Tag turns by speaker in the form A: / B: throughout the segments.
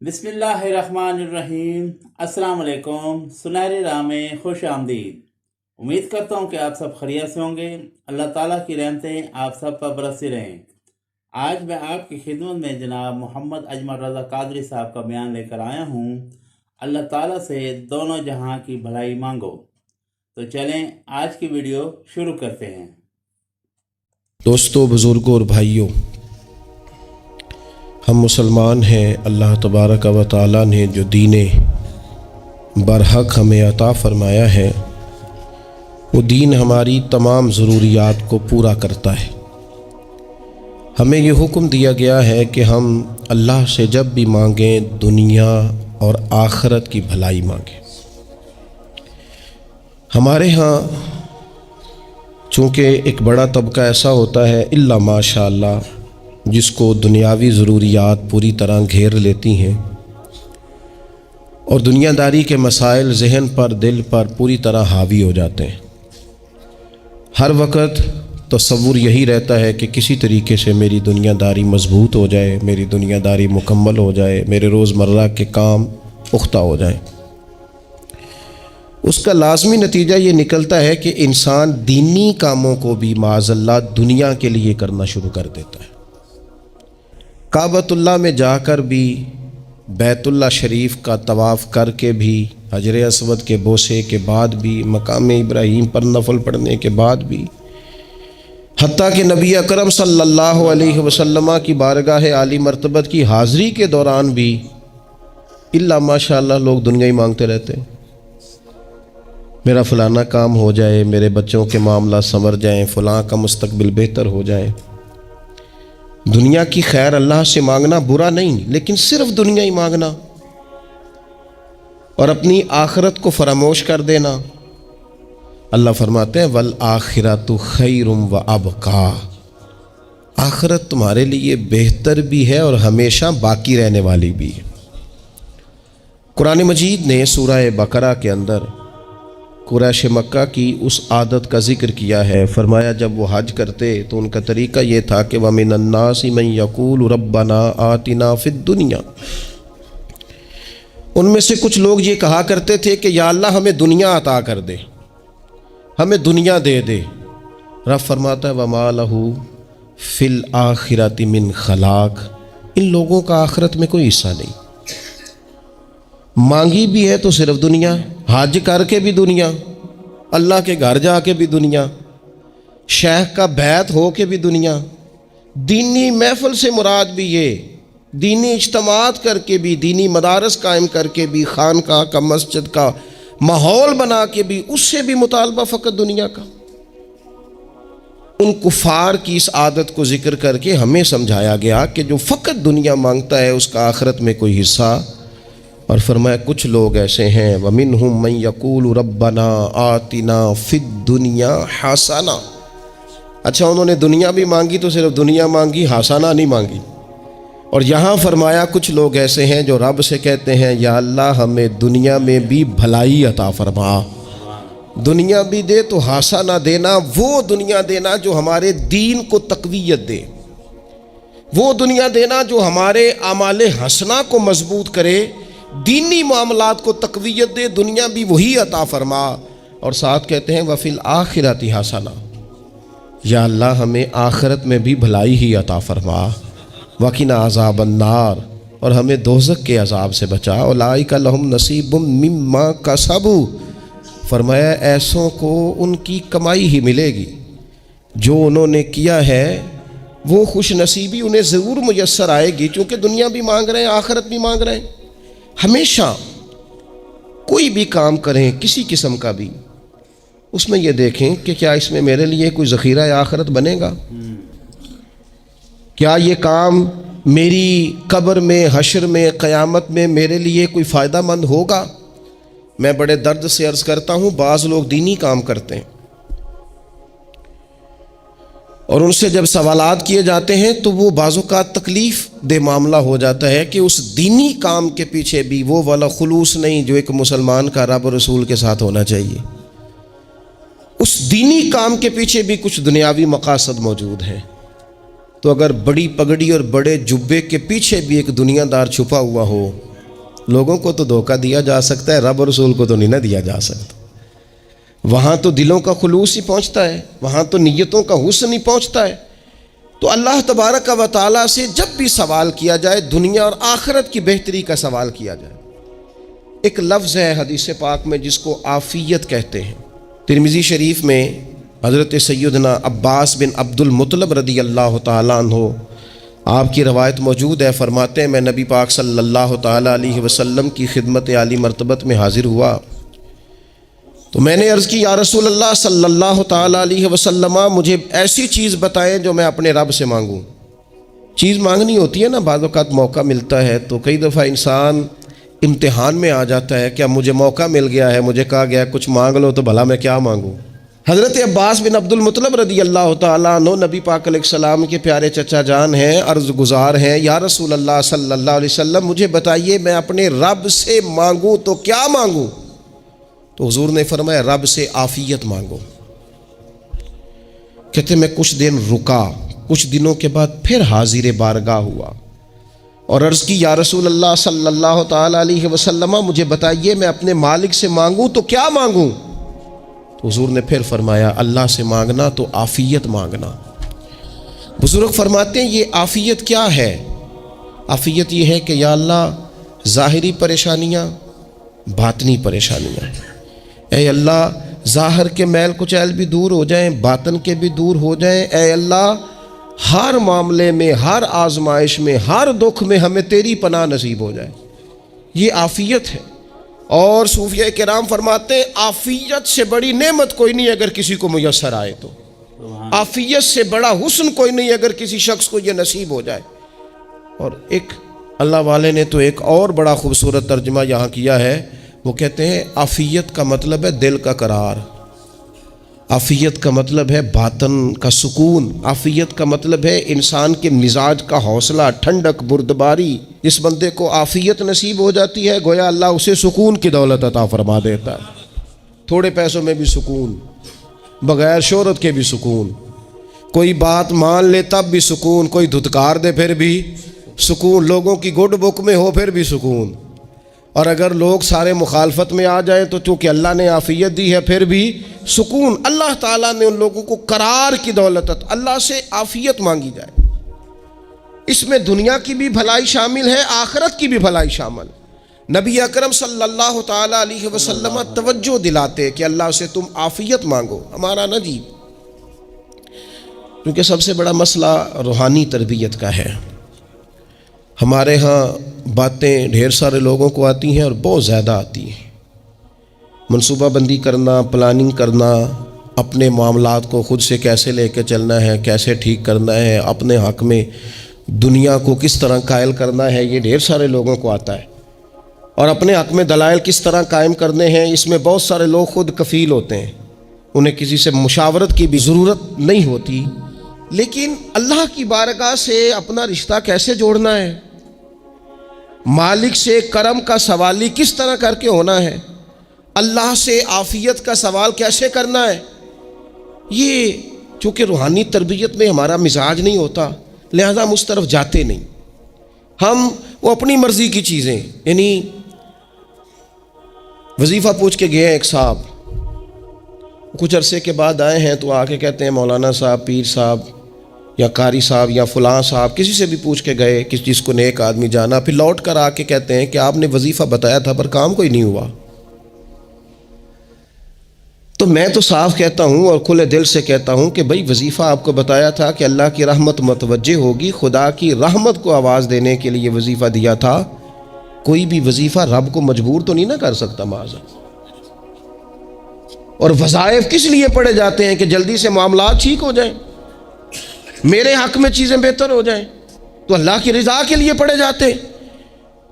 A: بسم اللہ الرحمن الرحیم۔ السلام علیکم، سنہری راہ میں خوش آمدید۔ امید کرتا ہوں کہ آپ سب خیریت سے ہوں گے۔ اللہ تعالیٰ کی رحمتیں آپ سب پر برستی رہیں۔ آج میں آپ کی خدمت میں جناب محمد اجمل رضا قادری صاحب کا بیان لے کر آیا ہوں، اللہ تعالیٰ سے دونوں جہاں کی بھلائی مانگو۔ تو چلیں آج کی ویڈیو شروع کرتے ہیں۔
B: دوستو، بزرگوں اور بھائیوں، ہم مسلمان ہیں۔ اللہ تبارک و تعالیٰ نے جو دین برحق ہمیں عطا فرمایا ہے، وہ دین ہماری تمام ضروریات کو پورا کرتا ہے۔ ہمیں یہ حکم دیا گیا ہے کہ ہم اللہ سے جب بھی مانگیں دنیا اور آخرت کی بھلائی مانگیں۔ ہمارے ہاں چونکہ ایک بڑا طبقہ ایسا ہوتا ہے الا ماشاء اللہ جس کو دنیاوی ضروریات پوری طرح گھیر لیتی ہیں اور دنیا داری کے مسائل ذہن پر دل پر پوری طرح حاوی ہو جاتے ہیں۔ ہر وقت تصور یہی رہتا ہے کہ کسی طریقے سے میری دنیا داری مضبوط ہو جائے، میری دنیا داری مکمل ہو جائے، میرے روزمرہ کے کام پختہ ہو جائیں۔ اس کا لازمی نتیجہ یہ نکلتا ہے کہ انسان دینی کاموں کو بھی معاذ اللہ دنیا کے لیے کرنا شروع کر دیتا ہے۔ کعبۃ اللہ میں جا کر بھی، بیت اللہ شریف کا طواف کر کے بھی، حجر اسود کے بوسے کے بعد بھی، مقام ابراہیم پر نفل پڑھنے کے بعد بھی، حتیٰ کہ نبی اکرم صلی اللہ علیہ وسلم کی بارگاہ عالی مرتبت کی حاضری کے دوران بھی الا ماشاء اللہ لوگ دنیا ہی مانگتے رہتے ہیں۔ میرا فلانا کام ہو جائے، میرے بچوں کے معاملات سنور جائیں، فلاں کا مستقبل بہتر ہو جائے۔ دنیا کی خیر اللہ سے مانگنا برا نہیں، لیکن صرف دنیا ہی مانگنا اور اپنی آخرت کو فراموش کر دینا۔ اللہ فرماتے ہیں والآخرۃ خیر وابقیٰ، آخرت تمہارے لیے بہتر بھی ہے اور ہمیشہ باقی رہنے والی بھی ہے۔ قرآن مجید نے سورہ بقرہ کے اندر قریش مکہ کی اس عادت کا ذکر کیا ہے۔ فرمایا جب وہ حج کرتے تو ان کا طریقہ یہ تھا کہ وَمِنَ النَّاسِ مَن يَقُولُ رَبَّنَا آتِنَا فِي الدُّنْيَا، ان میں سے کچھ لوگ یہ کہا کرتے تھے کہ یا اللہ ہمیں دنیا عطا کر دے، ہمیں دنیا دے دے۔ رب فرماتا ہے وَمَا لَهُ فِي الْآخِرَةِ مِنْ خَلَاقٍ، ان لوگوں کا آخرت میں کوئی حصہ نہیں۔ مانگی بھی ہے تو صرف دنیا، حج کر کے بھی دنیا، اللہ کے گھر جا کے بھی دنیا، شیخ کا بیعت ہو کے بھی دنیا، دینی محفل سے مراد بھی یہ، دینی اجتماعات کر کے بھی، دینی مدارس قائم کر کے بھی، خانقاہ کا مسجد کا ماحول بنا کے بھی، اس سے بھی مطالبہ فقط دنیا کا۔ ان کفار کی اس عادت کو ذکر کر کے ہمیں سمجھایا گیا کہ جو فقط دنیا مانگتا ہے اس کا آخرت میں کوئی حصہ، اور فرمایا کچھ لوگ ایسے ہیں وَمِنْهُمْ مَنْ يَقُولُ رَبَّنَا آتِنَا فِي الدُّنْيَا حَسَنَةً، اچھا انہوں نے دنیا بھی مانگی تو صرف دنیا مانگی، حسنہ نہیں مانگی۔ اور یہاں فرمایا کچھ لوگ ایسے ہیں جو رب سے کہتے ہیں یا اللہ ہمیں دنیا میں بھی بھلائی عطا فرما، دنیا بھی دے تو حسنہ دینا، وہ دنیا دینا جو ہمارے دین کو تقویت دے، وہ دنیا دینا جو ہمارے اعمال حسنہ کو مضبوط کرے، دینی معاملات کو تقویت دے، دنیا بھی وہی عطا فرما۔ اور ساتھ کہتے ہیں وَفِي الْآخِرَةِ حَسَنَةً، یا اللہ ہمیں آخرت میں بھی بھلائی ہی عطا فرما، وَقِنَا عَذَابَ النَّارِ، اور ہمیں دوزخ کے عذاب سے بچا، اولئک لہم نصیب مما کسبوا، فرمایا ایسوں کو ان کی کمائی ہی ملے گی، جو انہوں نے کیا ہے وہ خوش نصیبی انہیں ضرور میسر آئے گی، چونکہ دنیا بھی مانگ رہے ہیں، آخرت بھی مانگ رہے ہیں۔ ہمیشہ کوئی بھی کام کریں کسی قسم کا بھی، اس میں یہ دیکھیں کہ کیا اس میں میرے لیے کوئی ذخیرہ آخرت بنے گا، کیا یہ کام میری قبر میں، حشر میں، قیامت میں میرے لیے کوئی فائدہ مند ہوگا۔ میں بڑے درد سے عرض کرتا ہوں بعض لوگ دینی کام کرتے ہیں اور ان سے جب سوالات کیے جاتے ہیں تو وہ بعض اوقات تکلیف دہ معاملہ ہو جاتا ہے کہ اس دینی کام کے پیچھے بھی وہ والا خلوص نہیں جو ایک مسلمان کا رب و رسول کے ساتھ ہونا چاہیے، اس دینی کام کے پیچھے بھی کچھ دنیاوی مقاصد موجود ہیں۔ تو اگر بڑی پگڑی اور بڑے جبے کے پیچھے بھی ایک دنیا دار چھپا ہوا ہو لوگوں کو تو دھوکہ دیا جا سکتا ہے، رب اور رسول کو تو نہیں نہ دیا جا سکتا۔ وہاں تو دلوں کا خلوص ہی پہنچتا ہے، وہاں تو نیتوں کا حسن ہی پہنچتا ہے۔ تو اللہ تبارک و تعالیٰ سے جب بھی سوال کیا جائے دنیا اور آخرت کی بہتری کا سوال کیا جائے۔ ایک لفظ ہے حدیث پاک میں جس کو عافیت کہتے ہیں۔ ترمذی شریف میں حضرت سیدنا عباس بن عبد المطلب رضی اللہ تعالیٰ عنہ آپ کی روایت موجود ہے، فرماتے ہیں میں نبی پاک صلی اللہ تعالیٰ علیہ وسلم کی خدمت عالی مرتبت میں حاضر ہوا تو میں نے عرض کی یا رسول اللہ صلی اللہ تعالیٰ علیہ وسلم مجھے ایسی چیز بتائیں جو میں اپنے رب سے مانگوں۔ چیز مانگنی ہوتی ہے نا، بعض اوقات موقع ملتا ہے تو کئی دفعہ انسان امتحان میں آ جاتا ہے، کیا مجھے موقع مل گیا ہے، مجھے کہا گیا کچھ مانگ لو تو بھلا میں کیا مانگوں۔ حضرت عباس بن عبد المطلب رضی اللہ تعالیٰ عنہ نبی پاک علیہ السلام کے پیارے چچا جان ہیں، عرض گزار ہیں یا رسول اللہ صلی اللہ علیہ وسلم مجھے بتائیے میں اپنے رب سے مانگوں تو کیا مانگوں؟ تو حضور نے فرمایا رب سے عافیت مانگو۔ کہتے میں کچھ دن رکا، کچھ دنوں کے بعد پھر حاضر بارگاہ ہوا اور عرض کی یا رسول اللہ صلی اللہ تعالیٰ علیہ وسلم مجھے بتائیے میں اپنے مالک سے مانگوں تو کیا مانگوں؟ تو حضور نے پھر فرمایا اللہ سے مانگنا تو عافیت مانگنا۔ بزرگ فرماتے ہیں یہ عافیت کیا ہے؟ عافیت یہ ہے کہ یا اللہ ظاہری پریشانیاں، باطنی پریشانیاں، اے اللہ ظاہر کے میل کچیل بھی دور ہو جائیں، باطن کے بھی دور ہو جائیں، اے اللہ ہر معاملے میں، ہر آزمائش میں، ہر دکھ میں ہمیں تیری پناہ نصیب ہو جائے۔ یہ عافیت ہے۔ اور صوفیہ کرام فرماتے ہیں عافیت سے بڑی نعمت کوئی نہیں اگر کسی کو میسر آئے تو، عافیت سے بڑا حسن کوئی نہیں اگر کسی شخص کو یہ نصیب ہو جائے۔ اور ایک اللہ والے نے تو ایک اور بڑا خوبصورت ترجمہ یہاں کیا ہے، وہ کہتے ہیں عافیت کا مطلب ہے دل کا قرار، عافیت کا مطلب ہے باطن کا سکون، عافیت کا مطلب ہے انسان کے مزاج کا حوصلہ، ٹھنڈک، بردباری۔ جس بندے کو عافیت نصیب ہو جاتی ہے گویا اللہ اسے سکون کی دولت عطا فرما دیتا ہے، تھوڑے پیسوں میں بھی سکون، بغیر شہرت کے بھی سکون، کوئی بات مان لے تب بھی سکون، کوئی دھتکار دے پھر بھی سکون، لوگوں کی گڈ بک میں ہو پھر بھی سکون، اور اگر لوگ سارے مخالفت میں آ جائیں تو چونکہ اللہ نے عافیت دی ہے پھر بھی سکون۔ اللہ تعالیٰ نے ان لوگوں کو قرار کی دولت، اللہ سے عافیت مانگی جائے، اس میں دنیا کی بھی بھلائی شامل ہے، آخرت کی بھی بھلائی شامل۔ نبی اکرم صلی اللہ تعالیٰ علیہ وسلم توجہ دلاتے کہ اللہ سے تم عافیت مانگو، ہمارا نہ جی، کیونکہ سب سے بڑا مسئلہ روحانی تربیت کا ہے۔ ہمارے ہاں باتیں ڈھیر سارے لوگوں کو آتی ہیں اور بہت زیادہ آتی ہیں، منصوبہ بندی کرنا، پلاننگ کرنا، اپنے معاملات کو خود سے کیسے لے کے چلنا ہے، کیسے ٹھیک کرنا ہے، اپنے حق میں دنیا کو کس طرح قائل کرنا ہے، یہ ڈھیر سارے لوگوں کو آتا ہے، اور اپنے حق میں دلائل کس طرح قائم کرنے ہیں، اس میں بہت سارے لوگ خود کفیل ہوتے ہیں، انہیں کسی سے مشاورت کی بھی ضرورت نہیں ہوتی۔ لیکن اللہ کی بارگاہ سے اپنا رشتہ کیسے جوڑنا ہے، مالک سے کرم کا سوالی کس طرح کر کے ہونا ہے، اللہ سے عافیت کا سوال کیسے کرنا ہے، یہ چونکہ روحانی تربیت میں ہمارا مزاج نہیں ہوتا لہذا ہم اس طرف جاتے نہیں، ہم وہ اپنی مرضی کی چیزیں، یعنی وظیفہ پوچھ کے گئے ایک صاحب، کچھ عرصے کے بعد آئے ہیں تو آ کے کہتے ہیں مولانا صاحب، پیر صاحب یا قاری صاحب یا فلاں صاحب، کسی سے بھی پوچھ کے گئے کس چیز کو نیک آدمی جانا، پھر لوٹ کر آ کے کہتے ہیں کہ آپ نے وظیفہ بتایا تھا پر کام کوئی نہیں ہوا۔ تو میں تو صاف کہتا ہوں اور کھلے دل سے کہتا ہوں کہ بھئی وظیفہ آپ کو بتایا تھا کہ اللہ کی رحمت متوجہ ہوگی، خدا کی رحمت کو آواز دینے کے لیے وظیفہ دیا تھا، کوئی بھی وظیفہ رب کو مجبور تو نہیں نہ کر سکتا معاذ۔ اور وظائف کس لیے پڑھے جاتے ہیں کہ جلدی سے معاملات ٹھیک ہو جائیں، میرے حق میں چیزیں بہتر ہو جائیں، تو اللہ کی رضا کے لیے پڑھے جاتے ہیں۔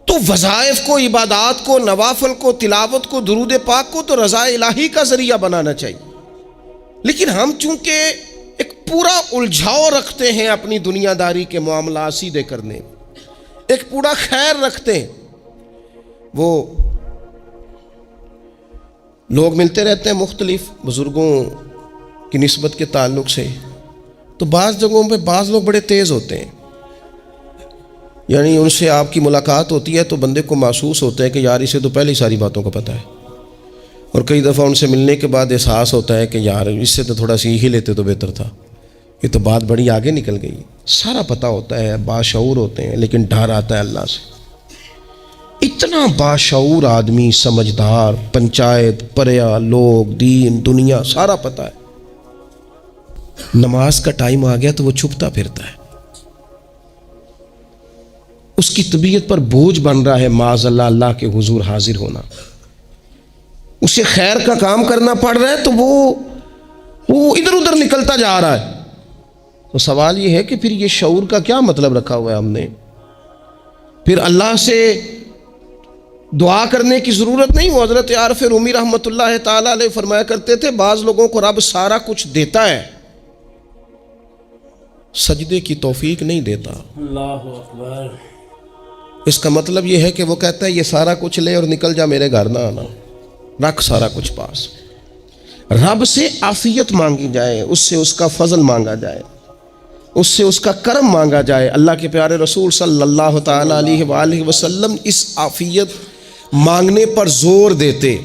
B: تو وظائف کو، عبادات کو، نوافل کو، تلاوت کو، درود پاک کو تو رضا الہی کا ذریعہ بنانا چاہیے، لیکن ہم چونکہ ایک پورا الجھاؤ رکھتے ہیں اپنی دنیا داری کے معاملات سیدھے کرنے، ایک پورا خیر رکھتے ہیں، وہ لوگ ملتے رہتے ہیں مختلف بزرگوں کی نسبت کے تعلق سے، تو بعض جگہوں پہ بعض لوگ بڑے تیز ہوتے ہیں، یعنی ان سے آپ کی ملاقات ہوتی ہے تو بندے کو محسوس ہوتا ہے کہ یار اسے تو پہلے ہی ساری باتوں کا پتہ ہے، اور کئی دفعہ ان سے ملنے کے بعد احساس ہوتا ہے کہ یار اس سے تو تھوڑا سیکھ ہی لیتے تو بہتر تھا، یہ تو بات بڑی آگے نکل گئی۔ سارا پتہ ہوتا ہے، باشعور ہوتے ہیں، لیکن ڈر آتا ہے اللہ سے۔ اتنا باشعور آدمی، سمجھدار، پنچایت، پریا، لوگ، دین، دنیا سارا پتہ ہے، نماز کا ٹائم آ گیا تو وہ چھپتا پھرتا ہے، اس کی طبیعت پر بوجھ بن رہا ہے معاذ اللہ اللہ کے حضور حاضر ہونا، اسے خیر کا کام کرنا پڑ رہا ہے تو وہ ادھر ادھر نکلتا جا رہا ہے۔ تو سوال یہ ہے کہ پھر یہ شعور کا کیا مطلب رکھا ہوا ہے ہم نے؟ پھر اللہ سے دعا کرنے کی ضرورت نہیں۔ وہ حضرت عارف رومی رحمۃ اللہ تعالی علیہ فرمایا کرتے تھے بعض لوگوں کو رب سارا کچھ دیتا ہے، سجدے کی توفیق نہیں دیتا۔
A: اللہ اکبر۔
B: اس کا مطلب یہ ہے کہ وہ کہتا ہے یہ سارا کچھ لے اور نکل جا، میرے گھر نہ آنا، رکھ سارا کچھ پاس۔ رب سے عافیت مانگی جائے، اس سے اس کا فضل مانگا جائے، اس سے اس کا کرم مانگا جائے۔ اللہ کے پیارے رسول صلی اللہ تعالی علیہ وآلہ وسلم اس عافیت مانگنے پر زور دیتے،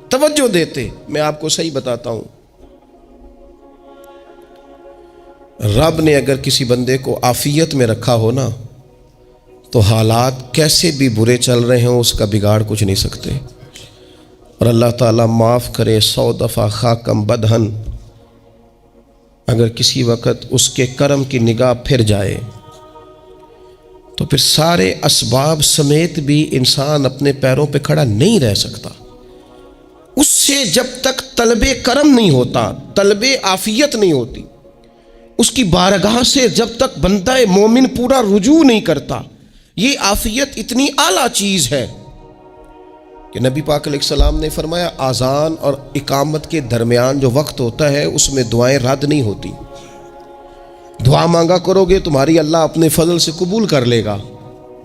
B: توجہ دیتے۔ میں آپ کو صحیح بتاتا ہوں، رب نے اگر کسی بندے کو عافیت میں رکھا ہو نا تو حالات کیسے بھی برے چل رہے ہوں اس کا بگاڑ کچھ نہیں سکتے۔ اور اللہ تعالیٰ معاف کرے، 100 دفعہ خاکم بدہن اگر کسی وقت اس کے کرم کی نگاہ پھر جائے تو پھر سارے اسباب سمیت بھی انسان اپنے پیروں پہ کھڑا نہیں رہ سکتا۔ اس سے جب تک طلب کرم نہیں ہوتا، طلب عافیت نہیں ہوتی، اس کی بارگاہ سے جب تک بندہ مومن پورا رجوع نہیں کرتا، یہ عافیت اتنی اعلیٰ چیز ہے کہ نبی پاک علیہ السلام نے فرمایا اذان اور اقامت کے درمیان جو وقت ہوتا ہے اس میں دعائیں رد نہیں ہوتی۔ دعا مانگا کرو گے تمہاری اللہ اپنے فضل سے قبول کر لے گا۔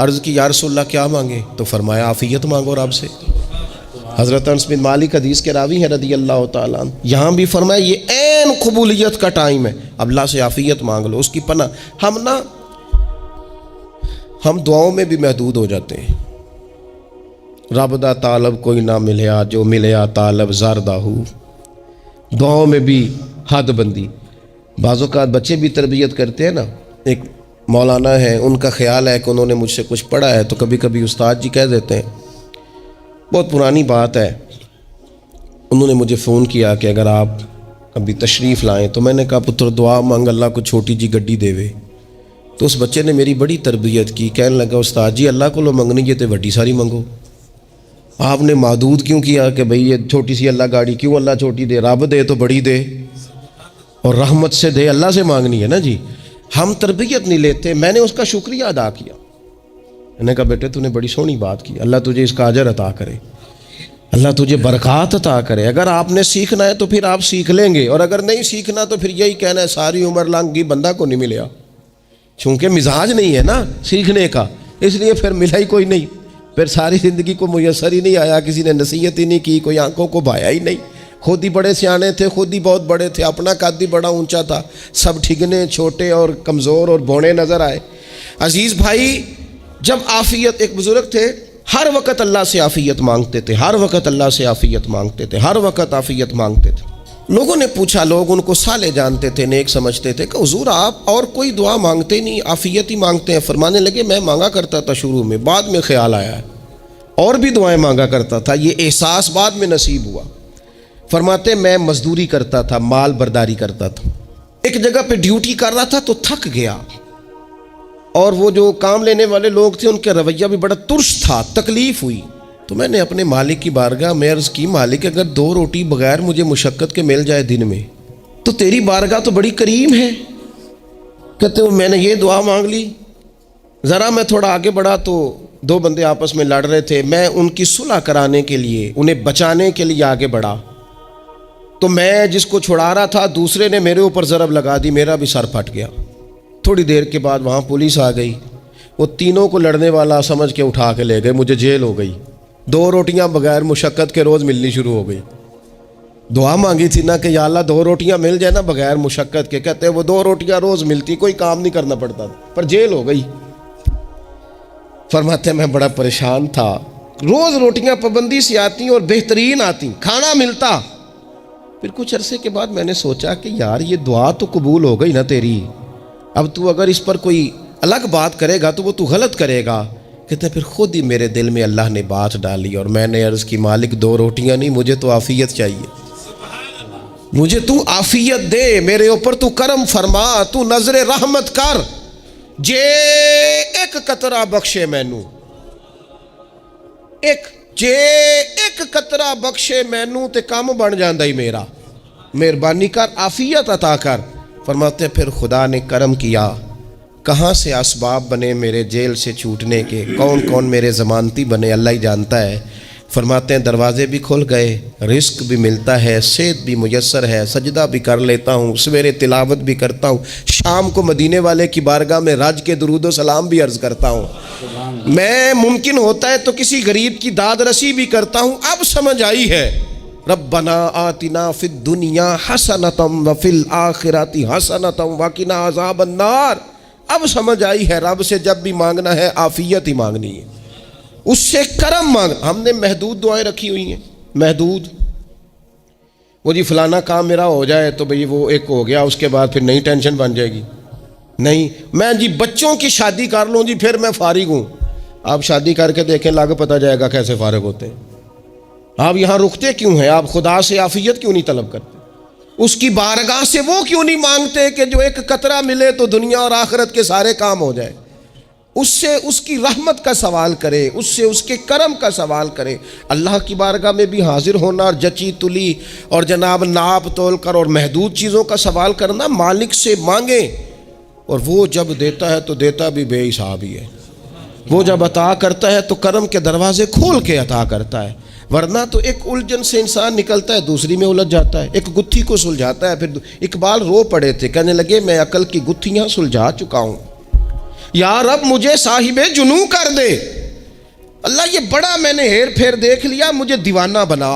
B: عرض کی یا رسول اللہ کیا مانگے؟ تو فرمایا عافیت مانگو رب سے۔ حضرت انس بن مالک حدیث کے راوی ہیں رضی اللہ تعالیٰ عنہ، یہاں بھی فرمایا یہ عین قبولیت کا ٹائم ہے، اب اللہ سے عافیت مانگ لو، اس کی پناہ۔ ہم دعاؤں میں بھی محدود ہو جاتے ہیں۔ رب دا طالب کوئی نہ ملیا، جو ملیا طالب زردہ ہو۔ دعاؤں میں بھی حد بندی۔ بعض اوقات بچے بھی تربیت کرتے ہیں نا، ایک مولانا ہے، ان کا خیال ہے کہ انہوں نے مجھ سے کچھ پڑھا ہے تو کبھی کبھی استاد جی کہہ دیتے ہیں، بہت پرانی بات ہے، انہوں نے مجھے فون کیا کہ اگر آپ کبھی تشریف لائیں، تو میں نے کہا پتر دعا مانگ اللہ کو چھوٹی جی گڈی دے وے۔ تو اس بچے نے میری بڑی تربیت کی، کہنے لگا استاد جی اللہ کو لو منگنی ہے تو وڈی ساری منگو، آپ نے محدود کیوں کیا کہ بھئی یہ چھوٹی سی اللہ گاڑی کیوں اللہ چھوٹی دے، رب دے تو بڑی دے اور رحمت سے دے، اللہ سے مانگنی ہے نا جی۔ ہم تربیت نہیں لیتے۔ میں نے اس کا شکریہ ادا کیا، میں نے کہا بیٹے تو نے بڑی سونی بات کی، اللہ تجھے اس کا اجر عطا کرے، اللہ تجھے برکات عطا کرے۔ اگر آپ نے سیکھنا ہے تو پھر آپ سیکھ لیں گے، اور اگر نہیں سیکھنا تو پھر یہی کہنا ہے ساری عمر لنگی بندہ کو نہیں ملیا، چونکہ مزاج نہیں ہے نا سیکھنے کا، اس لیے پھر ملا ہی کوئی نہیں، پھر ساری زندگی کو میسر ہی نہیں آیا، کسی نے نصیحت ہی نہیں کی، کوئی آنکھوں کو بھایا ہی نہیں، خود ہی بڑے سیانے تھے، خود ہی بہت بڑے تھے، اپنا قد ہی بڑا اونچا تھا، سب ٹھگنے چھوٹے اور کمزور اور بونے نظر آئے۔ عزیز بھائی، جب عافیت، ایک بزرگ تھے ہر وقت اللہ سے عافیت مانگتے تھے، ہر وقت اللہ سے عافیت مانگتے تھے، ہر وقت عافیت مانگتے تھے۔ لوگوں نے پوچھا، لوگ ان کو صالح جانتے تھے، نیک سمجھتے تھے، کہ حضور آپ اور کوئی دعا مانگتے نہیں، عافیت ہی مانگتے ہیں۔ فرمانے لگے میں مانگا کرتا تھا شروع میں، بعد میں خیال آیا ہے اور بھی دعائیں مانگا کرتا تھا، یہ احساس بعد میں نصیب ہوا۔ فرماتے میں مزدوری کرتا تھا، مال برداری کرتا تھا، ایک جگہ پہ ڈیوٹی کر رہا تھا تو تھک گیا، اور وہ جو کام لینے والے لوگ تھے ان کا رویہ بھی بڑا ترش تھا، تکلیف ہوئی، تو میں نے اپنے مالک کی بارگاہ میں عرض کی مالک اگر 2 روٹی بغیر مجھے مشقت کے مل جائے دن میں تو تیری بارگاہ تو بڑی کریم ہے۔ کہتے ہیں میں نے یہ دعا مانگ لی، ذرا میں تھوڑا آگے بڑھا تو 2 بندے آپس میں لڑ رہے تھے، میں ان کی صلح کرانے کے لیے، انہیں بچانے کے لیے آگے بڑھا، تو میں جس کو چھڑا رہا تھا دوسرے نے میرے اوپر ضرب لگا دی، میرا بھی سر پھٹ گیا۔ تھوڑی دیر کے بعد وہاں پولیس آ گئی، وہ تینوں کو لڑنے والا سمجھ کے اٹھا کے لے گئے، مجھے جیل ہو گئی۔ 2 روٹیاں بغیر مشقت کے روز ملنی شروع ہو گئی۔ دعا مانگی تھی نا کہ یا اللہ 2 روٹیاں مل جائے نا بغیر مشقت کے، کہتے ہیں وہ 2 روٹیاں روز ملتی، کوئی کام نہیں کرنا پڑتا، پر جیل ہو گئی۔ فرماتے ہیں میں بڑا پریشان تھا، روز روٹیاں پابندی سے آتی اور بہترین آتی، کھانا ملتا۔ پھر کچھ عرصے کے بعد میں نے سوچا کہ یار یہ دعا تو قبول ہو گئی نا تیری، اب تو اگر اس پر کوئی الگ بات کرے گا تو وہ تو غلط کرے گا۔ کہتے ہیں پھر خود ہی میرے دل میں اللہ نے بات ڈالی اور میں نے عرض کی مالک 2 روٹیاں نہیں، مجھے تو عافیت چاہیے، مجھے تو عافیت دے، میرے اوپر تو کرم فرما، تو نظر رحمت کر، جے ایک قطرہ بخشے مینوں، جے ایک قطرہ بخشے مینوں تے کام بن جاندا ہی میرا، مہربانی کر عافیت عطا کر۔ فرماتے ہیں پھر خدا نے کرم کیا، کہاں سے اسباب بنے میرے جیل سے چھوٹنے کے، کون کون میرے ضمانتی بنے اللہ ہی جانتا ہے۔ فرماتے ہیں دروازے بھی کھل گئے، رزق بھی ملتا ہے، صحت بھی میسر ہے، سجدہ بھی کر لیتا ہوں، سویرے تلاوت بھی کرتا ہوں، شام کو مدینے والے کی بارگاہ میں رج کے درود و سلام بھی عرض کرتا ہوں، میں ممکن ہوتا ہے تو کسی غریب کی داد رسی بھی کرتا ہوں۔ اب سمجھ آئی ہے، ربنا آتنا فی الدنیا حسنۃ وفی الآخرۃ حسنۃ وقنا عذاب النار۔ اب سمجھ آئی ہے رب سے جب بھی مانگنا ہے عافیت ہی مانگنی ہے، اس سے کرم مانگ۔ ہم نے محدود دعائیں رکھی ہوئی ہیں، محدود، وہ جی فلانا کام میرا ہو جائے تو بھئی وہ ایک ہو گیا، اس کے بعد پھر نئی ٹینشن بن جائے گی، نہیں میں جی بچوں کی شادی کر لوں جی پھر میں فارغ ہوں۔ آپ شادی کر کے دیکھیں لاگو پتہ جائے گا کیسے فارغ ہوتے ہیں۔ آپ یہاں رکتے کیوں ہیں؟ آپ خدا سے عافیت کیوں نہیں طلب کرتے؟ اس کی بارگاہ سے وہ کیوں نہیں مانگتے کہ جو ایک قطرہ ملے تو دنیا اور آخرت کے سارے کام ہو جائے؟ اس سے اس کی رحمت کا سوال کرے، اس سے اس کے کرم کا سوال کرے۔ اللہ کی بارگاہ میں بھی حاضر ہونا اور جچی تلی اور جناب ناپ تول کر اور محدود چیزوں کا سوال کرنا، مالک سے مانگیں، اور وہ جب دیتا ہے تو دیتا بھی بے حساب ہی ہے، وہ جب عطا کرتا ہے تو کرم کے دروازے کھول کے عطا کرتا ہے، ورنہ تو ایک الجھن سے انسان نکلتا ہے دوسری میں الجھ جاتا ہے، ایک گتھی کو سلجھاتا ہے۔ پھر اقبال رو پڑے تھے، کہنے لگے میں عقل کی گتھیاں سلجھا چکا ہوں، یا رب مجھے صاحب جنوں کر دے۔ اللہ یہ بڑا میں نے ہیر پھیر دیکھ لیا، مجھے دیوانہ بنا،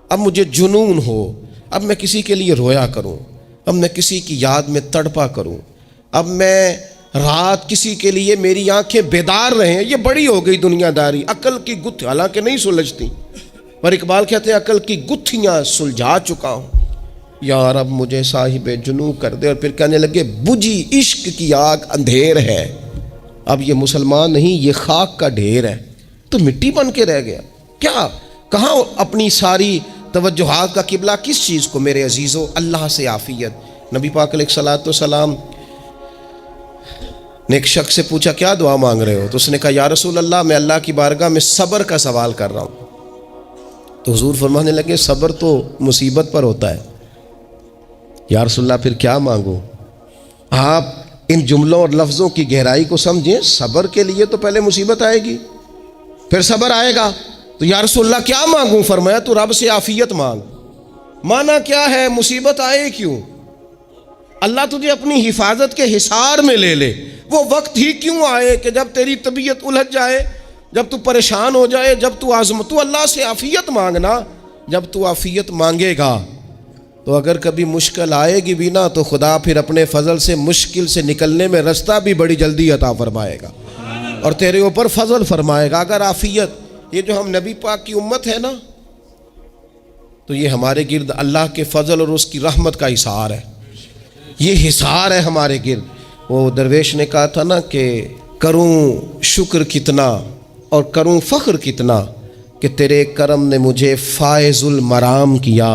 B: اب مجھے جنون ہو، اب میں کسی کے لیے رویا کروں، اب میں کسی کی یاد میں تڑپا کروں، اب میں رات کسی کے لیے میری آنکھیں بیدار رہیں۔ یہ بڑی ہو گئی دنیا داری، عقل کی گتھی حالانکہ نہیں سلجھتی، پر اقبال کہتے ہیں عقل کی گتھیاں سلجھا چکا ہوں، یا رب مجھے صاحب جنوں کر دے۔ اور پھر کہنے لگے بجھی عشق کی آگ اندھیر ہے، اب یہ مسلمان نہیں یہ خاک کا ڈھیر ہے، تو مٹی بن کے رہ گیا کیا؟ کہاں اپنی ساری توجہات کا قبلہ کس چیز کو؟ میرے عزیزو اللہ سے عافیت۔ نبی پاک علیہ الصلوۃ والسلام نے ایک شخص سے پوچھا کیا دعا مانگ رہے ہو؟ تو اس نے کہا یا رسول اللہ میں اللہ کی بارگاہ میں صبر کا سوال کر رہا ہوں۔ تو حضور فرمانے لگے صبر تو مصیبت پر ہوتا ہے۔ یا رسول اللہ پھر کیا مانگو؟ آپ ان جملوں اور لفظوں کی گہرائی کو سمجھیں، صبر کے لیے تو پہلے مصیبت آئے گی پھر صبر آئے گا، تو یا رسول اللہ کیا مانگوں؟ فرمایا تو رب سے عافیت مانگ۔ مانا کیا ہے؟ مصیبت آئے کیوں؟ اللہ تجھے اپنی حفاظت کے حصار میں لے لے، وہ وقت ہی کیوں آئے کہ جب تیری طبیعت الجھ جائے، جب تو پریشان ہو جائے، جب تو تو اللہ سے عافیت مانگنا۔ جب تو عافیت مانگے گا تو اگر کبھی مشکل آئے گی بھی نا تو خدا پھر اپنے فضل سے مشکل سے نکلنے میں رستہ بھی بڑی جلدی عطا فرمائے گا اور تیرے اوپر فضل فرمائے گا۔ اگر عافیت، یہ جو ہم نبی پاک کی امت ہے نا، تو یہ ہمارے گرد اللہ کے فضل اور اس کی رحمت کا حصار ہے، یہ حصار ہے ہمارے گرد۔ وہ درویش نے کہا تھا نا کہ کروں شکر کتنا اور کروں فخر کتنا کہ تیرے کرم نے مجھے فائز المرام کیا،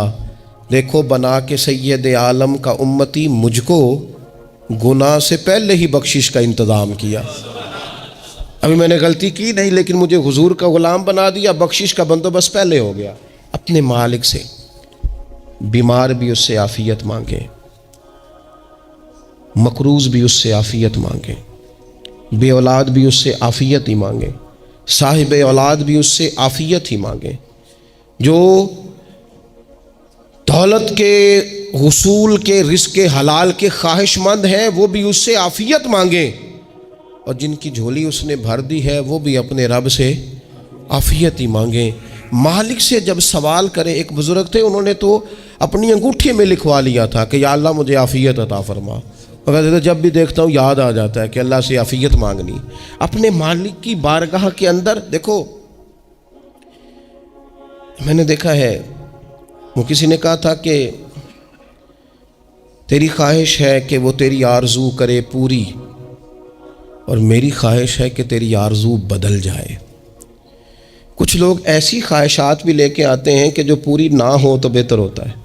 B: دیکھو بنا کے سید عالم کا امتی مجھ کو گناہ سے پہلے ہی بخشش کا انتظام کیا۔ ابھی میں نے غلطی کی نہیں لیکن مجھے حضور کا غلام بنا دیا، بخشش کا بندوبست پہلے ہو گیا۔ اپنے مالک سے بیمار بھی اس سے عافیت مانگے، مقروض بھی اس سے عافیت مانگے، بے اولاد بھی اس سے عافیت ہی مانگے، صاحب اولاد بھی اس سے عافیت ہی مانگے، جو دولت کے حصول کے رزق حلال کے خواہش مند ہیں وہ بھی اس سے عافیت مانگیں، اور جن کی جھولی اس نے بھر دی ہے وہ بھی اپنے رب سے عافیت ہی مانگیں۔ مالک سے جب سوال کرے، ایک بزرگ تھے انہوں نے تو اپنی انگوٹھی میں لکھوا لیا تھا کہ یا اللہ مجھے عافیت عطا فرما، مگر جب بھی دیکھتا ہوں یاد آ جاتا ہے کہ اللہ سے عافیت مانگنی اپنے مالک کی بارگاہ کے اندر۔ دیکھو میں نے دیکھا ہے، وہ کسی نے کہا تھا کہ تیری خواہش ہے کہ وہ تیری آرزو کرے پوری، اور میری خواہش ہے کہ تیری آرزو بدل جائے۔ کچھ لوگ ایسی خواہشات بھی لے کے آتے ہیں کہ جو پوری نہ ہو تو بہتر ہوتا ہے۔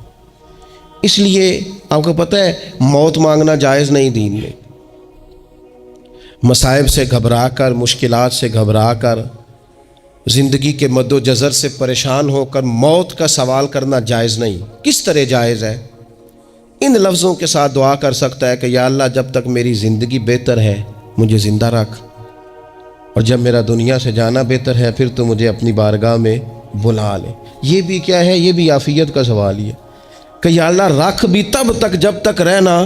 B: اس لیے آپ کو پتہ ہے موت مانگنا جائز نہیں دین میں۔ مصائب سے گھبرا کر، مشکلات سے گھبرا کر، زندگی کے مد و جزر سے پریشان ہو کر موت کا سوال کرنا جائز نہیں۔ کس طرح جائز ہے؟ ان لفظوں کے ساتھ دعا کر سکتا ہے کہ یا اللہ جب تک میری زندگی بہتر ہے مجھے زندہ رکھ، اور جب میرا دنیا سے جانا بہتر ہے پھر تو مجھے اپنی بارگاہ میں بلا لے۔ یہ بھی کیا ہے؟ یہ بھی عافیت کا سوال ہی ہے کہ یا اللہ رکھ بھی تب تک جب تک رہنا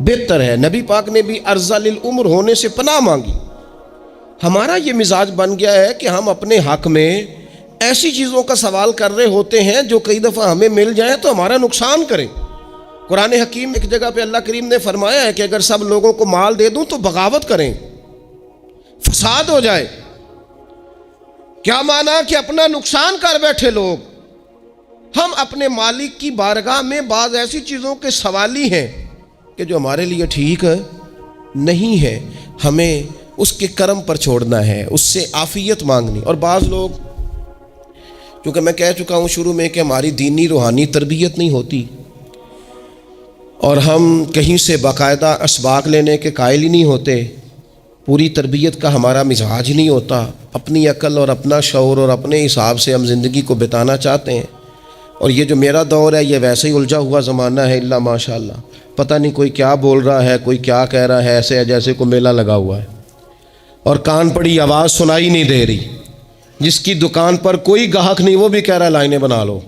B: بہتر ہے۔ نبی پاک نے بھی ارذل العمر ہونے سے پناہ مانگی۔ ہمارا یہ مزاج بن گیا ہے کہ ہم اپنے حق میں ایسی چیزوں کا سوال کر رہے ہوتے ہیں جو کئی دفعہ ہمیں مل جائیں تو ہمارا نقصان کریں۔ قرآن حکیم ایک جگہ پہ اللہ کریم نے فرمایا ہے کہ اگر سب لوگوں کو مال دے دوں تو بغاوت کریں، فساد ہو جائے۔ کیا مانا؟ کہ اپنا نقصان کر بیٹھے لوگ۔ ہم اپنے مالک کی بارگاہ میں بعض ایسی چیزوں کے سوالی ہیں کہ جو ہمارے لیے ٹھیک نہیں ہے، ہمیں اس کے کرم پر چھوڑنا ہے، اس سے عافیت مانگنی۔ اور بعض لوگ، کیونکہ میں کہہ چکا ہوں شروع میں کہ ہماری دینی روحانی تربیت نہیں ہوتی، اور ہم کہیں سے باقاعدہ اسباق لینے کے قائل ہی نہیں ہوتے، پوری تربیت کا ہمارا مزاج نہیں ہوتا، اپنی عقل اور اپنا شعور اور اپنے حساب سے ہم زندگی کو بتانا چاہتے ہیں۔ اور یہ جو میرا دور ہے یہ ویسے ہی الجھا ہوا زمانہ ہے، اللہ ماشاء اللہ، پتہ نہیں کوئی کیا بول رہا ہے، کوئی کیا کہہ رہا ہے، ایسے ہے جیسے کوئی میلہ لگا ہوا ہے، اور کان پڑی آواز سنائی نہیں دے رہی۔ جس کی دکان پر کوئی گاہک نہیں وہ بھی کہہ رہا ہے لائنیں بنا لو۔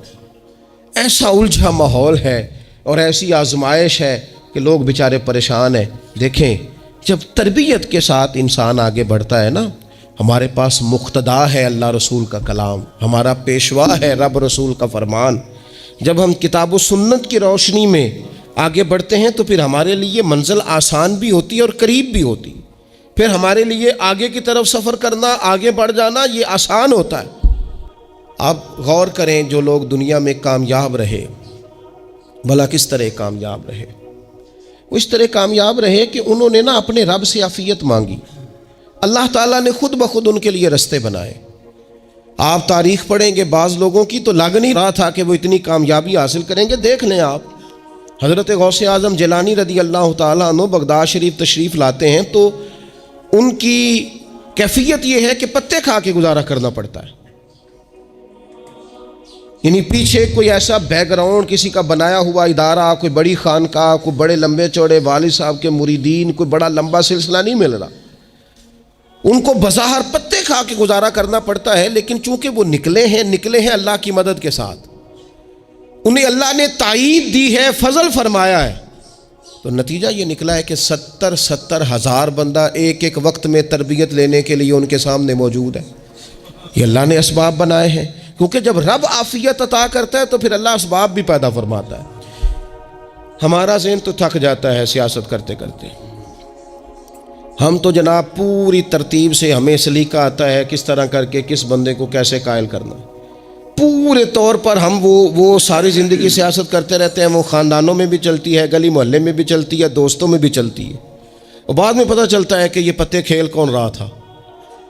B: ایسا الجھا ماحول ہے اور ایسی آزمائش ہے کہ لوگ بیچارے پریشان ہیں۔ دیکھیں جب تربیت کے ساتھ انسان آگے بڑھتا ہے نا، ہمارے پاس مقتدا ہے اللہ رسول کا کلام، ہمارا پیشوا ہے رب رسول کا فرمان۔ جب ہم کتاب و سنت کی روشنی میں آگے بڑھتے ہیں تو پھر ہمارے لیے منزل آسان بھی ہوتی ہے اور قریب بھی ہوتی، پھر ہمارے لیے آگے کی طرف سفر کرنا، آگے بڑھ جانا یہ آسان ہوتا ہے۔ آپ غور کریں جو لوگ دنیا میں کامیاب رہے، بھلا کس طرح کامیاب رہے؟ وہ اس طرح کامیاب رہے کہ انہوں نے نا اپنے رب سے عافیت مانگی، اللہ تعالیٰ نے خود بخود ان کے لیے رستے بنائے۔ آپ تاریخ پڑھیں گے بعض لوگوں کی تو لگ نہیں رہا تھا کہ وہ اتنی کامیابی حاصل کریں گے۔ دیکھ لیں آپ، حضرت غوث اعظم جیلانی رضی اللہ تعالیٰ عنہ بغداد شریف تشریف لاتے ہیں تو ان کی کیفیت یہ ہے کہ پتے کھا کے گزارا کرنا پڑتا ہے، یعنی پیچھے کوئی ایسا بیک گراؤنڈ کسی کا بنایا ہوا ادارہ، کوئی بڑی خانقاہ، کوئی بڑے لمبے چوڑے والد صاحب کے مریدین، کوئی بڑا لمبا سلسلہ نہیں مل رہا۔ ان کو بظاہر پتے کھا کے گزارا کرنا پڑتا ہے، لیکن چونکہ وہ نکلے ہیں اللہ کی مدد کے ساتھ، انہیں اللہ نے تائید دی ہے، فضل فرمایا ہے، تو نتیجہ یہ نکلا ہے کہ 70 ہزار بندہ ایک ایک وقت میں تربیت لینے کے لیے ان کے سامنے موجود ہے۔ یہ اللہ نے اسباب بنائے ہیں، کیونکہ جب رب عافیت عطا کرتا ہے تو پھر اللہ اسباب بھی پیدا فرماتا ہے۔ ہمارا ذہن تو تھک جاتا ہے سیاست کرتے کرتے، ہم تو جناب پوری ترتیب سے ہمیں سلیقہ آتا ہے کس طرح کر کے کس بندے کو کیسے قائل کرنا، پورے طور پر ہم وہ ساری زندگی سیاست کرتے رہتے ہیں۔ وہ خاندانوں میں بھی چلتی ہے، گلی محلے میں بھی چلتی ہے، دوستوں میں بھی چلتی ہے، اور بعد میں پتہ چلتا ہے کہ یہ پتے کھیل کون رہا تھا،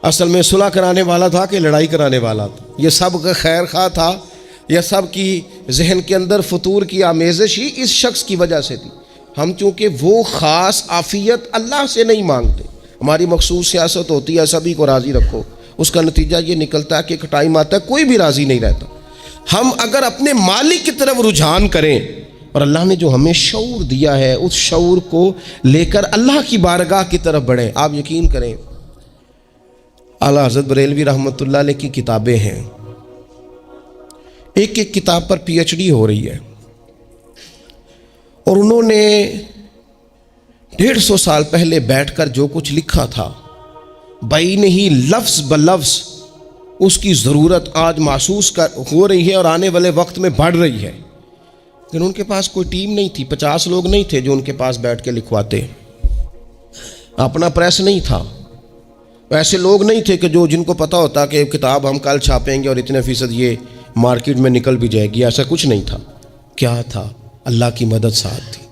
B: اصل میں صلح کرانے والا تھا کہ لڑائی کرانے والا تھا، یہ سب کا خیر خواہ تھا، یہ سب کی ذہن کے اندر فطور کی آمیزش ہی اس شخص کی وجہ سے تھی۔ ہم چونکہ وہ خاص عافیت اللہ سے نہیں مانگتے، ہماری مخصوص سیاست ہوتی ہے سبھی کو راضی رکھو، اس کا نتیجہ یہ نکلتا ہے کہ ایک ٹائم آتا ہے کوئی بھی راضی نہیں رہتا۔ ہم اگر اپنے مالک کی طرف رجحان کریں اور اللہ نے جو ہمیں شعور دیا ہے اس شعور کو لے کر اللہ کی بارگاہ کی طرف بڑھیں، آپ یقین کریں اعلیٰ حضرت بریلوی رحمۃ اللہ علیہ کی کتابیں ہیں، ایک ایک کتاب پر پی ایچ ڈی ہو رہی ہے، اور انہوں نے 150 سال پہلے بیٹھ کر جو کچھ لکھا تھا بین ہی لفظ بلفظ اس کی ضرورت آج محسوس ہو رہی ہے اور آنے والے وقت میں بڑھ رہی ہے، لیکن ان کے پاس کوئی ٹیم نہیں تھی، 50 لوگ نہیں تھے جو ان کے پاس بیٹھ کے لکھواتے، اپنا پریس نہیں تھا، ایسے لوگ نہیں تھے کہ جن کو پتہ ہوتا کہ کتاب ہم کل چھاپیں گے اور اتنے فیصد یہ مارکیٹ میں نکل بھی جائے گی، ایسا کچھ نہیں تھا۔ کیا تھا؟ اللہ کی مدد ساتھ تھی،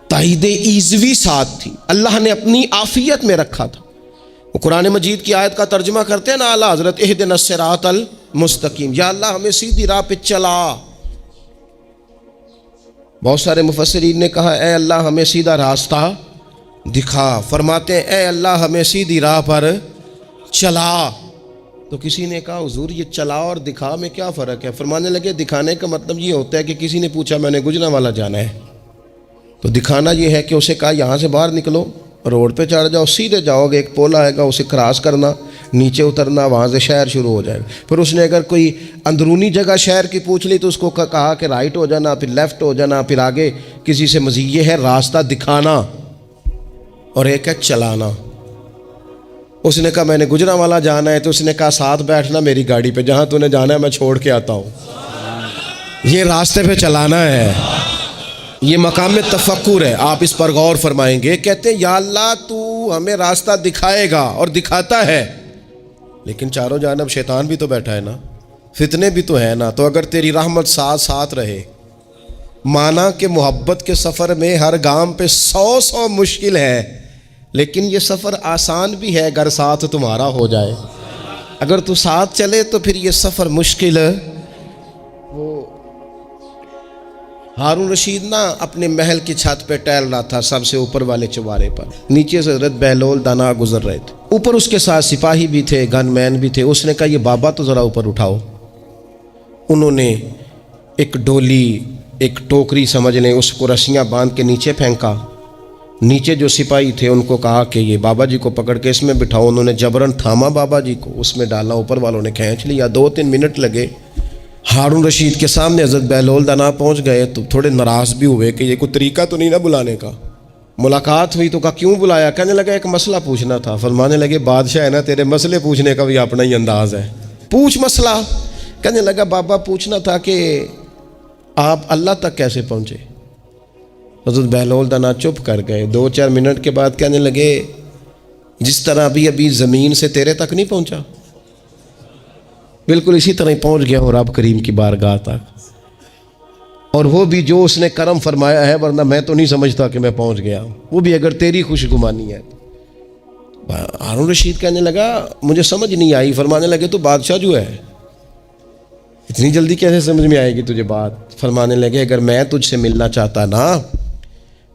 B: تائید ایزوی ساتھ تھی، اللہ نے اپنی عافیت میں رکھا تھا۔ وہ قرآن مجید کی آیت کا ترجمہ کرتے ہیں نا اعلیٰ حضرت، اہدنا الصراط المستقیم، یا اللہ ہمیں سیدھی راہ پہ چلا۔ بہت سارے مفسرین نے کہا اے اللہ ہمیں سیدھا راستہ دکھا، فرماتے ہیں اے اللہ ہمیں سیدھی راہ پر چلا۔ تو کسی نے کہا حضور یہ چلا اور دکھا میں کیا فرق ہے؟ فرمانے لگے دکھانے کا مطلب یہ ہوتا ہے کہ کسی نے پوچھا میں نے گجرانوالہ جانا ہے، تو دکھانا یہ ہے کہ اسے کہا یہاں سے باہر نکلو، روڈ پہ چڑھ جاؤ، سیدھے جاؤ گے، ایک پول آئے گا اسے کراس کرنا، نیچے اترنا، وہاں سے شہر شروع ہو جائے گا۔ پھر اس نے اگر کوئی اندرونی جگہ شہر کی پوچھ لی تو اس کو کہا کہ رائٹ ہو جانا، پھر لیفٹ ہو جانا، پھر آگے کسی سے مزید۔ یہ ہے راستہ دکھانا اور ایک ہے چلانا۔ اس نے کہا میں نے گجرانوالہ جانا ہے، تو اس نے کہا ساتھ بیٹھنا میری گاڑی پہ، جہاں تو نے جانا ہے میں چھوڑ کے آتا ہوں۔ یہ راستے پہ چلانا ہے، یہ مقام تفکر ہے، آپ اس پر غور فرمائیں گے۔ کہتے ہیں یا اللہ تو ہمیں راستہ دکھائے گا اور دکھاتا ہے، لیکن چاروں جانب شیطان بھی تو بیٹھا ہے نا، فتنے بھی تو ہے نا، تو اگر تیری رحمت ساتھ رہے، مانا کہ محبت کے سفر میں ہر گام پہ 100 مشکل ہے، لیکن یہ سفر آسان بھی ہے اگر ساتھ تمہارا ہو جائے۔ اگر تو ساتھ چلے تو پھر یہ سفر مشکل ہے۔ وہ ہارون رشید نا اپنے محل کی چھت پہ ٹہل رہا تھا، سب سے اوپر والے چوارے پر، نیچے سے حضرت بہلول دانا گزر رہے تھے، اوپر اس کے ساتھ سپاہی بھی تھے، گن مین بھی تھے۔ اس نے کہا یہ بابا تو ذرا اوپر اٹھاؤ۔ انہوں نے ایک ڈولی، ایک ٹوکری سمجھ لیں، اس کو رسیاں باندھ کے نیچے پھینکا۔ نیچے جو سپاہی تھے ان کو کہا کہ یہ بابا جی کو پکڑ کے اس میں بٹھاؤ۔ انہوں نے جبرن تھاما بابا جی کو، اس میں ڈالا، اوپر والوں نے کھینچ لیا۔ 2-3 منٹ لگے۔ ہارون رشید کے سامنے حضرت بہلول دانا پہنچ گئے تو تھوڑے ناراض بھی ہوئے کہ یہ کوئی طریقہ تو نہیں نا بلانے کا۔ ملاقات ہوئی تو کہا کیوں بلایا؟ کہنے لگا ایک مسئلہ پوچھنا تھا۔ فرمانے لگے بادشاہ ہے نا، تیرے مسئلے پوچھنے کا بھی اپنا ہی انداز ہے، پوچھ مسئلہ۔ کہنے لگا بابا پوچھنا تھا کہ آپ اللہ تک کیسے پہنچے؟ حضرت بہلول دانا چپ کر گئے۔ 2-4 منٹ کے بعد کہنے لگے جس طرح ابھی زمین سے تیرے تک نہیں پہنچا، بالکل اسی طرح ہی پہنچ گیا ہوں رب کریم کی بارگاہ تک، اور وہ بھی جو اس نے کرم فرمایا ہے، ورنہ میں تو نہیں سمجھتا کہ میں پہنچ گیا ہوں، وہ بھی اگر تیری خوش گمانی ہے۔ ہارون رشید کہنے لگا مجھے سمجھ نہیں آئی۔ فرمانے لگے تو بادشاہ جو ہے اتنی جلدی کیسے سمجھ میں آئے گی تجھے بات؟ فرمانے لگے اگر میں تجھ سے ملنا چاہتا نا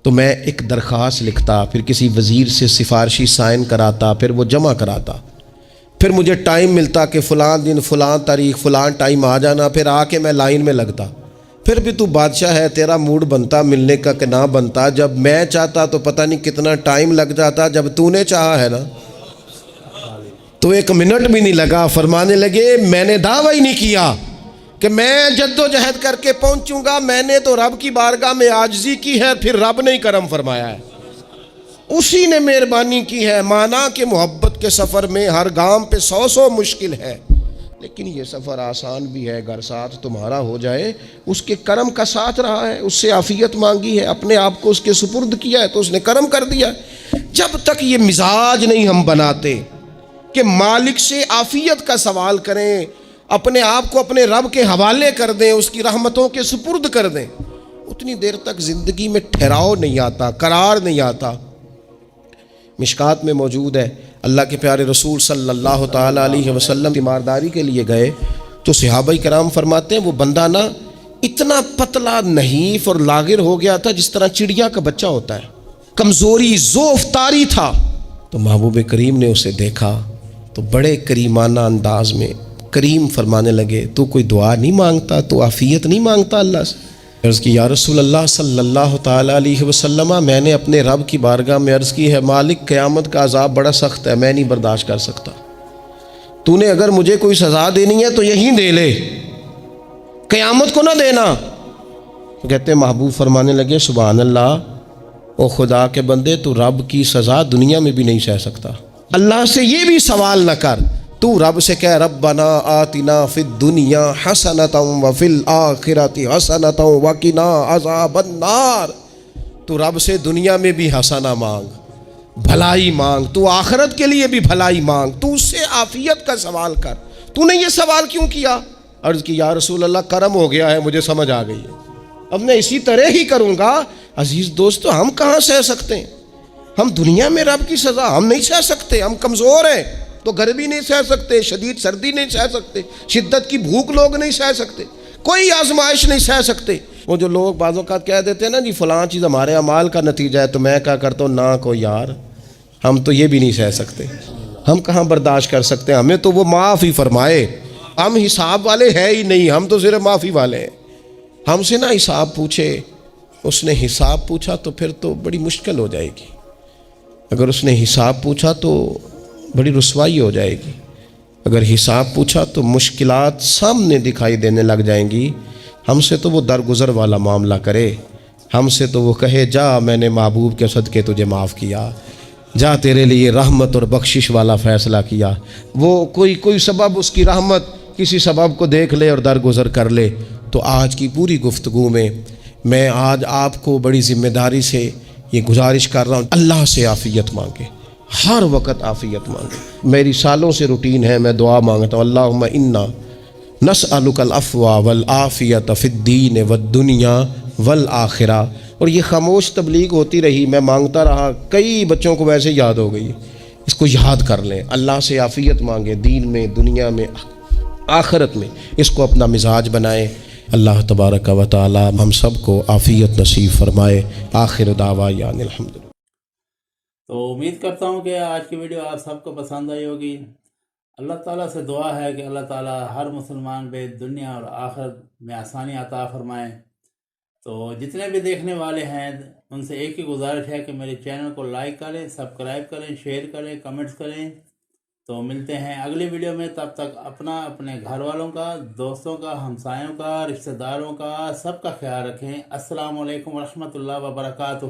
B: تو میں ایک درخواست لکھتا، پھر کسی وزیر سے سفارشی سائن کراتا، پھر وہ جمع کراتا، پھر مجھے ٹائم ملتا کہ فلاں دن فلاں تاریخ فلاں ٹائم آ جانا، پھر آ کے میں لائن میں لگتا۔ پھر بھی تو بادشاہ ہے، تیرا موڈ بنتا ملنے کا کہ نہ بنتا۔ جب میں چاہتا تو پتہ نہیں کتنا ٹائم لگ جاتا، جب تو نے چاہا ہے نا تو 1 منٹ بھی نہیں لگا۔ فرمانے لگے میں نے دعویٰ ہی نہیں کیا کہ میں جد و جہد کر کے پہنچوں گا، میں نے تو رب کی بارگاہ میں عاجزی کی ہے، پھر رب نے ہی کرم فرمایا ہے، اسی نے مہربانی کی ہے۔ مانا کہ محبت کے سفر میں ہر گام پہ 100 مشکل ہے، لیکن یہ سفر آسان بھی ہے اگر ساتھ تمہارا ہو جائے۔ اس کے کرم کا ساتھ رہا ہے، اس سے عافیت مانگی ہے، اپنے آپ کو اس کے سپرد کیا ہے تو اس نے کرم کر دیا۔ جب تک یہ مزاج نہیں ہم بناتے کہ مالک سے عافیت کا سوال کریں، اپنے آپ کو اپنے رب کے حوالے کر دیں، اس کی رحمتوں کے سپرد کر دیں، اتنی دیر تک زندگی میں ٹھہراؤ نہیں آتا، قرار نہیں آتا۔ مشکات میں موجود ہے، اللہ کے پیارے رسول صلی اللہ تعالیٰ علیہ وسلم تیمارداری کے لیے گئے تو صحابہ کرام فرماتے ہیں وہ بندہ نا اتنا پتلا نحیف اور لاغر ہو گیا تھا جس طرح چڑیا کا بچہ ہوتا ہے، کمزوری ضعف طاری تھا۔ تو محبوب کریم نے اسے دیکھا تو بڑے کریمانہ انداز میں کریم فرمانے لگے تو کوئی دعا نہیں مانگتا، تو عافیت نہیں مانگتا اللہ سے؟ عرض کی یا رسول اللہ صلی اللہ تعالیٰ علیہ وسلم، میں نے اپنے رب کی بارگاہ میں عرض کی ہے مالک قیامت کا عذاب بڑا سخت ہے، میں نہیں برداشت کر سکتا، تو نے اگر مجھے کوئی سزا دینی ہے تو یہیں دے لے، قیامت کو نہ دینا۔ تو کہتے ہیں محبوب فرمانے لگے سبحان اللہ، او خدا کے بندے تو رب کی سزا دنیا میں بھی نہیں سہ سکتا، اللہ سے یہ بھی سوال نہ کر، تو رب سے کہہ ربنا آتنا فی الدنیا حسنۃ وفی الآخرۃ حسنۃ وقنا عذاب النار، تو رب سے دنیا میں بھی حسنہ مانگ بھلائی مانگ، تو آخرت کے لیے بھی بھلائی مانگ، تو اس سے عافیت کا سوال کر۔ تو نے یہ سوال کیوں کیا؟ عرض کی یا رسول اللہ کرم ہو گیا ہے، مجھے سمجھ آ گئی ہے، اب میں اسی طرح ہی کروں گا۔ عزیز دوستو، ہم کہاں سہ سکتے ہیں؟ ہم دنیا میں رب کی سزا ہم نہیں سہ سکتے، ہم کمزور ہیں، تو گرمی نہیں سہ سکتے، شدید سردی نہیں سہ سکتے، شدت کی بھوک لوگ نہیں سہ سکتے، کوئی آزمائش نہیں سہ سکتے۔ وہ جو لوگ بعض اوقات کہہ دیتے ہیں نا جی فلاں چیز ہمارے اعمال کا نتیجہ ہے، تو میں کیا کرتا ہوں، نہ کو یار، ہم تو یہ بھی نہیں سہ سکتے، ہم کہاں برداشت کر سکتے ہیں، ہمیں تو وہ معاف ہی فرمائے، ہم حساب والے ہیں ہی نہیں، ہم تو صرف معافی والے ہیں۔ ہم سے نہ حساب پوچھے، اس نے حساب پوچھا تو پھر تو بڑی مشکل ہو جائے گی، اگر اس نے حساب پوچھا تو بڑی رسوائی ہو جائے گی، اگر حساب پوچھا تو مشکلات سامنے دکھائی دینے لگ جائیں گی۔ ہم سے تو وہ درگزر والا معاملہ کرے، ہم سے تو وہ کہے جا میں نے محبوب کے صدقے تجھے معاف کیا، جا تیرے لیے رحمت اور بخشش والا فیصلہ کیا۔ وہ کوئی سبب، اس کی رحمت کسی سبب کو دیکھ لے اور درگزر کر لے۔ تو آج کی پوری گفتگو میں آج آپ کو بڑی ذمہ داری سے یہ گزارش کر رہا ہوں، اللہ سے عافیت مانگے، ہر وقت عافیت مانگے۔ میری سالوں سے روٹین ہے، میں دعا مانگتا ہوں اللہم انا نسألک العفو والعافیت فی الدین والدنیا والآخرہ، اور یہ خاموش تبلیغ ہوتی رہی، میں مانگتا رہا، کئی بچوں کو ویسے یاد ہو گئی، اس کو یاد کر لیں، اللہ سے عافیت مانگے، دین میں، دنیا میں، آخرت میں، اس کو اپنا مزاج بنائیں۔ اللہ تبارک و تعالی ہم سب کو عافیت نصیب فرمائے۔ آخر دعوانا الحمدللہ۔
A: تو امید کرتا ہوں کہ آج کی ویڈیو آپ سب کو پسند آئی ہوگی۔ اللہ تعالیٰ سے دعا ہے کہ اللہ تعالیٰ ہر مسلمان پہ دنیا اور آخرت میں آسانی عطا فرمائے۔ تو جتنے بھی دیکھنے والے ہیں ان سے ایک ہی گزارش ہے کہ میرے چینل کو لائک کریں، سبسکرائب کریں، شیئر کریں، کمنٹس کریں۔ تو ملتے ہیں اگلی ویڈیو میں، تب تک اپنے گھر والوں کا، دوستوں کا، ہمسایوں کا، رشتہ داروں کا، سب کا خیال رکھیں۔ السلام علیکم ورحمۃ اللہ وبرکاتہ۔